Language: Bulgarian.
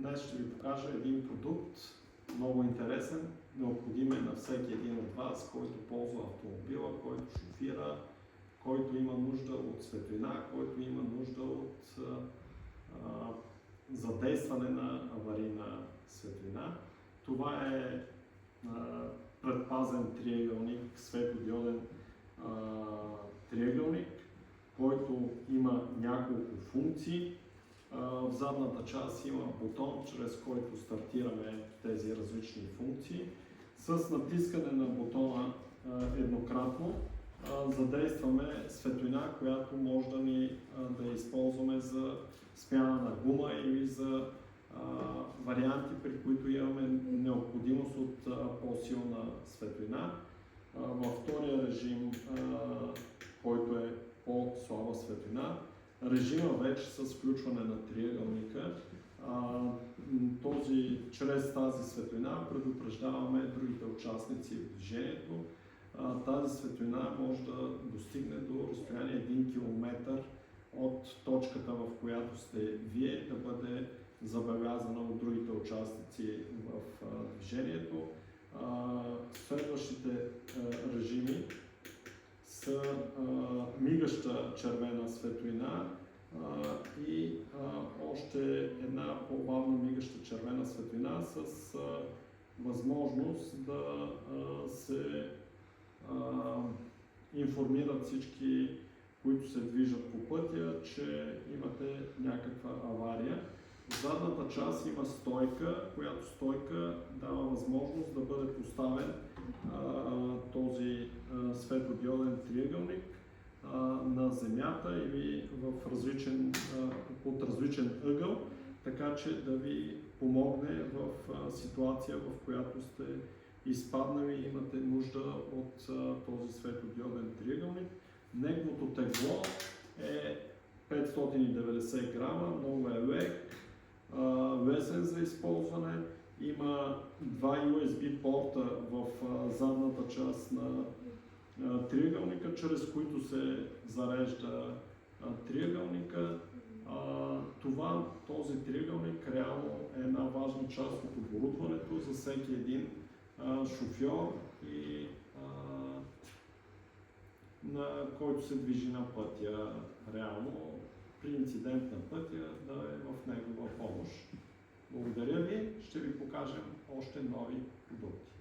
Днес ще ви покажа един продукт, много интересен, необходим е на всеки един от вас, който ползва автомобила, който шофира, който има нужда от светлина, който има нужда от задействане на аварийна светлина. Това е предпазен триъгълник, светлодиоден триъгълник, който има няколко функции. В задната част има бутон, чрез който стартираме тези различни функции. С натискане на бутона еднократно задействаме светлина, която може да използваме за смяна на гума или за варианти, при които имаме необходимост от по-силна светлина. Във втория режим, който е по-слаба светлина, режима вече с включване на триъгълника, чрез тази светлина предупреждаваме другите участници в движението. Тази светлина може да достигне до разстояние 1 км от точката, в която сте вие, да бъде забелязана от другите участници в движението. Следващите режими са мигаща червена светлина и още една по-бавна мигаща червена светлина с възможност да се информират всички, които се движат по пътя, че имате някаква авария. В задната част има стойка, която стойка дава възможност да бъде поставен този светлодиоден триъгълник на земята или под различен ъгъл, така че да ви помогне в ситуация, в която сте изпаднали и имате нужда от този светлодиоден триъгълник. Неговото тегло е 590 грама, много е лек, лесен за използване. Има два USB порта в задната част на триъгълника, чрез които се зарежда триъгълника. Този триъгълник реално е една важна част от оборудването за всеки един шофьор, на който се движи на пътя, реално при инцидент на пътя да е в негова помощ. Благодаря ви, ще ви покажем още нови продукти.